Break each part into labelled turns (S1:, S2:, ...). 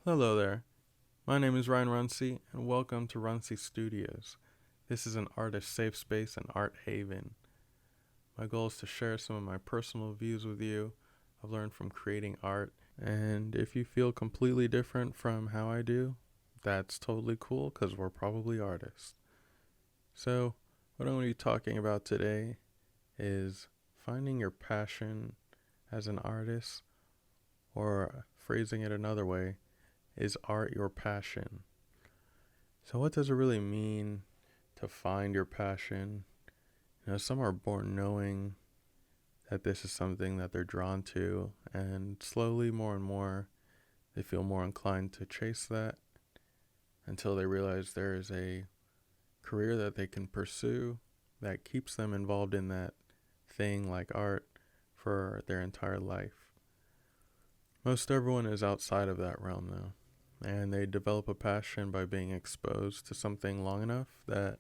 S1: Hello there. My name is Ryan Runcie, and welcome to Runcie Studios. This is an artist safe space and art haven. My goal is to share some of my personal views with you. I've learned from creating art, and if you feel completely different from how I do, that's totally cool because we're probably artists. So, what I'm going to be talking about today is finding your passion as an artist, or phrasing it another way, is art your passion? So, what does it really mean to find your passion? Some are born knowing that this is something that they're drawn to, and slowly, more and more, they feel more inclined to chase that until they realize there is a career that they can pursue that keeps them involved in that thing like art for their entire life. Most everyone is outside of that realm, though, and they develop a passion by being exposed to something long enough that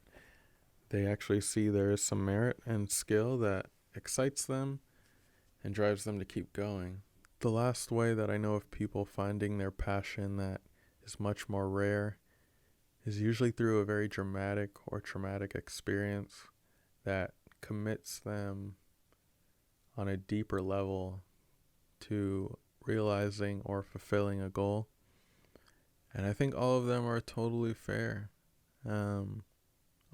S1: they actually see there is some merit and skill that excites them and drives them to keep going. The last way that I know of people finding their passion that is much more rare is usually through a very dramatic or traumatic experience that commits them on a deeper level to realizing or fulfilling a goal. And I think all of them are totally fair. Um,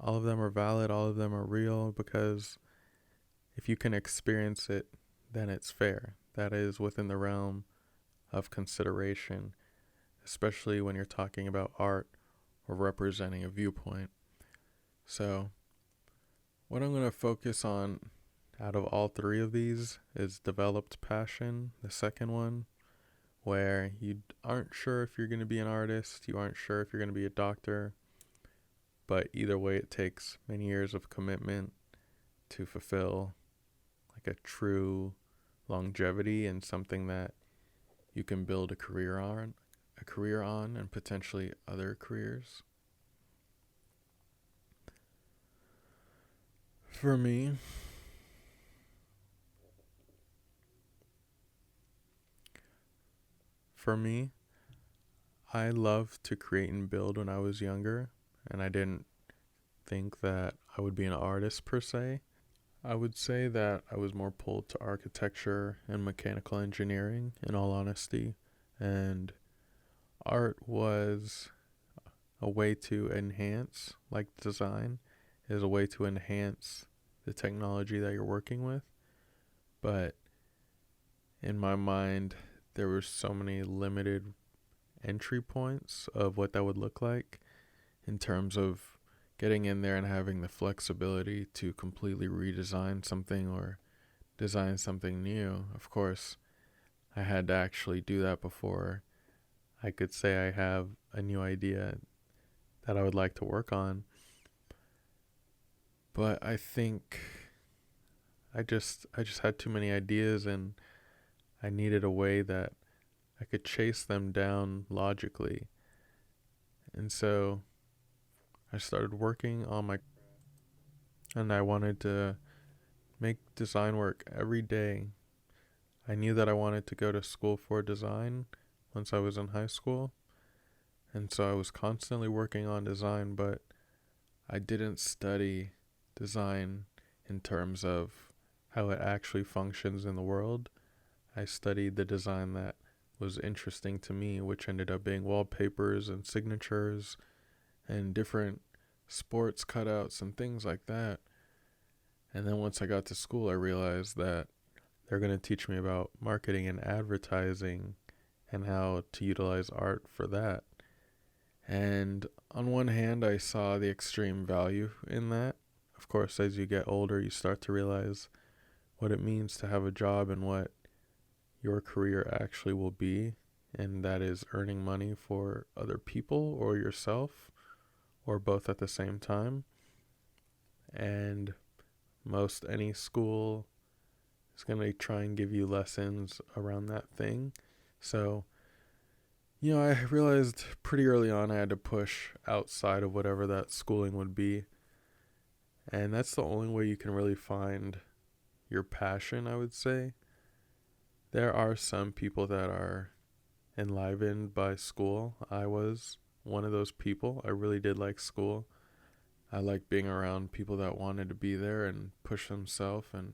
S1: all of them are valid, all of them are real, because if you can experience it, then it's fair. That is within the realm of consideration, especially when you're talking about art or representing a viewpoint. So, what I'm going to focus on out of all three of these is developed passion, the second one, where you aren't sure if you're going to be an artist, you aren't sure if you're going to be a doctor, but either way, it takes many years of commitment to fulfill like a true longevity and something that you can build a career on and potentially other careers. For me, for me, I loved to create and build when I was younger, and I didn't think that I would be an artist per se. I would say that I was more pulled to architecture and mechanical engineering, in all honesty, and art was a way to enhance, like design is a way to enhance the technology that you're working with. But in my mind, there were so many limited entry points of what that would look like in terms of getting in there and having the flexibility to completely redesign something or design something new. Of course, I had to actually do that before I could say I have a new idea that I would like to work on. But I think I just had too many ideas, and I needed a way that I could chase them down logically. And so I started working on my, and I wanted to make design work every day. I knew that I wanted to go to school for design once I was in high school, and so I was constantly working on design, but I didn't study design in terms of how it actually functions in the world. I studied the design that was interesting to me, which ended up being wallpapers and signatures and different sports cutouts and things like that. And then once I got to school, I realized that they're going to teach me about marketing and advertising and how to utilize art for that. And on one hand, I saw the extreme value in that. Of course, as you get older, you start to realize what it means to have a job and what your career actually will be, and that is earning money for other people or yourself, or both at the same time. And most any school is going to try and give you lessons around that thing. So, I realized pretty early on I had to push outside of whatever that schooling would be. And that's the only way you can really find your passion, I would say. There are some people that are enlivened by school. I was one of those people. I really did like school. I liked being around people that wanted to be there and push themselves, and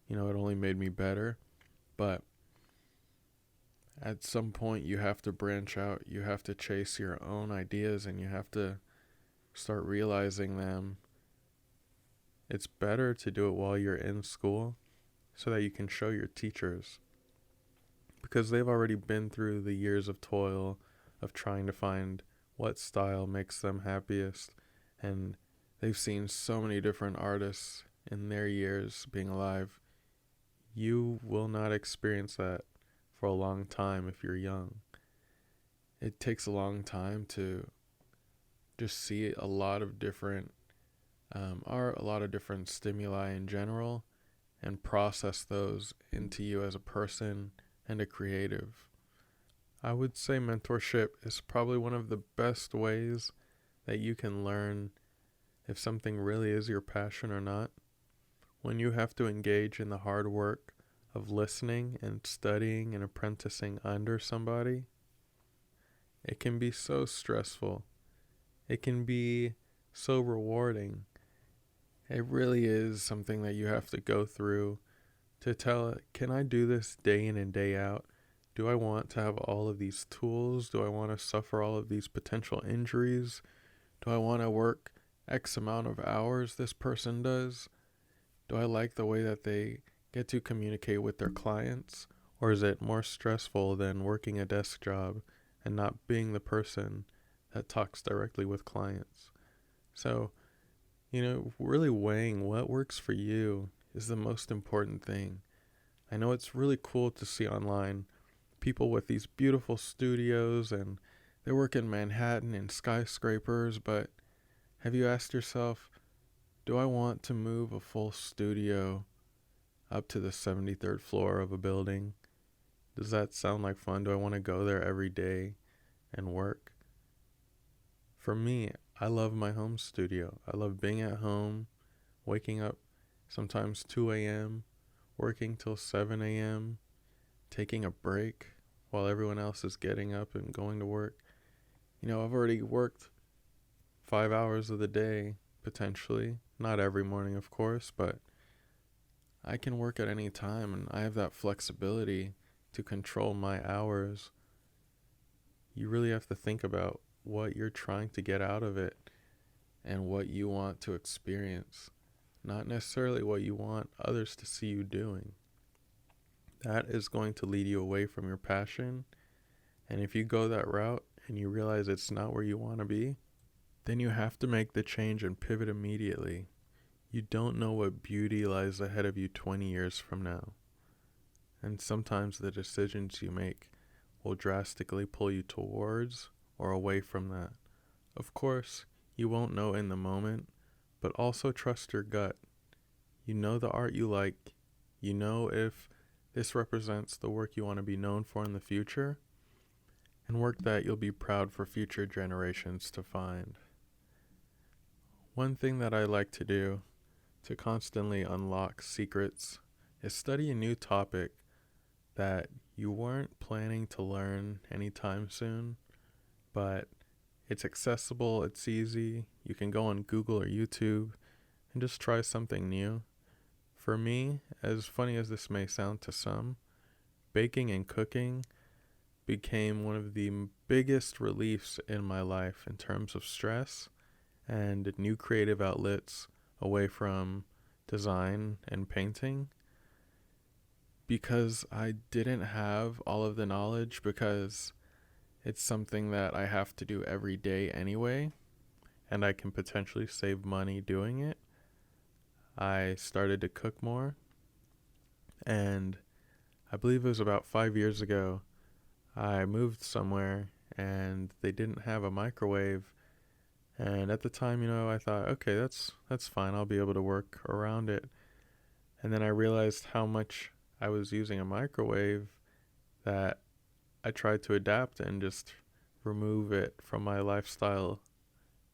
S1: it only made me better. But at some point you have to branch out. You have to chase your own ideas, and you have to start realizing them. It's better to do it while you're in school so that you can show your teachers, because they've already been through the years of toil of trying to find what style makes them happiest, and they've seen so many different artists in their years being alive. You will not experience that for a long time if you're young. It takes a long time to just see a lot of different art, a lot of different stimuli in general, and process those into you as a person and a creative. I would say mentorship is probably one of the best ways that you can learn if something really is your passion or not. When you have to engage in the hard work of listening and studying and apprenticing under somebody, it can be so stressful. It can be so rewarding. It really is something that you have to go through to tell, can I do this day in and day out? Do I want to have all of these tools? Do I want to suffer all of these potential injuries? Do I want to work X amount of hours this person does? Do I like the way that they get to communicate with their clients? Or is it more stressful than working a desk job and not being the person that talks directly with clients? So, really weighing what works for you is the most important thing. I know it's really cool to see online people with these beautiful studios, and they work in Manhattan in skyscrapers, but have you asked yourself, do I want to move a full studio up to the 73rd floor of a building? Does that sound like fun? Do I want to go there every day and work? For me, I love my home studio. I love being at home, waking up sometimes 2 a.m., working till 7 a.m., taking a break while everyone else is getting up and going to work. I've already worked 5 hours of the day, potentially. Not every morning, of course, but I can work at any time, and I have that flexibility to control my hours. You really have to think about what you're trying to get out of it and what you want to experience, not necessarily what you want others to see you doing. That is going to lead you away from your passion, and if you go that route and you realize it's not where you want to be, then you have to make the change and pivot immediately. You don't know what beauty lies ahead of you 20 years from now, and sometimes the decisions you make will drastically pull you towards or away from that. Of course, you won't know in the moment, but also trust your gut. You know the art you like. You know if this represents the work you want to be known for in the future, and work that you'll be proud for future generations to find. One thing that I like to do to constantly unlock secrets is study a new topic that you weren't planning to learn anytime soon, but it's accessible, it's easy. You can go on Google or YouTube and just try something new. For me, as funny as this may sound to some, baking and cooking became one of the biggest reliefs in my life in terms of stress and new creative outlets away from design and painting, because I didn't have all of the knowledge, because it's something that I have to do every day anyway, and I can potentially save money doing it. I started to cook more, and I believe it was about 5 years ago, I moved somewhere and they didn't have a microwave. And at the time, I thought, okay, that's fine. I'll be able to work around it. And then I realized how much I was using a microwave that I tried to adapt and just remove it from my lifestyle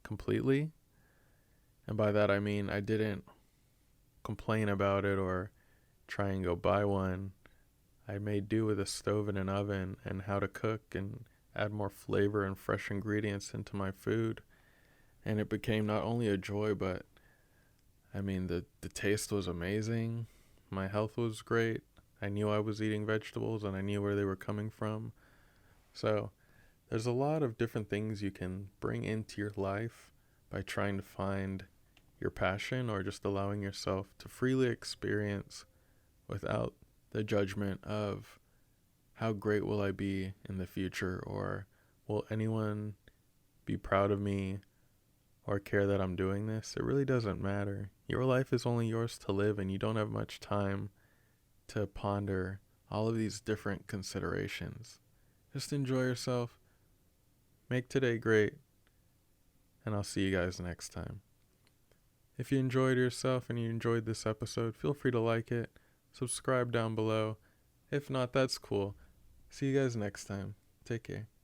S1: completely. And by that, I mean, I didn't complain about it or try and go buy one. I made do with a stove and an oven and how to cook and add more flavor and fresh ingredients into my food. And it became not only a joy, but the taste was amazing. My health was great. I knew I was eating vegetables and I knew where they were coming from. So there's a lot of different things you can bring into your life by trying to find your passion or just allowing yourself to freely experience without the judgment of how great will I be in the future, or will anyone be proud of me or care that I'm doing this. It really doesn't matter. Your life is only yours to live, and you don't have much time to ponder all of these different considerations. Just enjoy yourself, make today great, and I'll see you guys next time. If you enjoyed yourself and you enjoyed this episode, feel free to like it, subscribe down below. If not, that's cool. See you guys next time. Take care.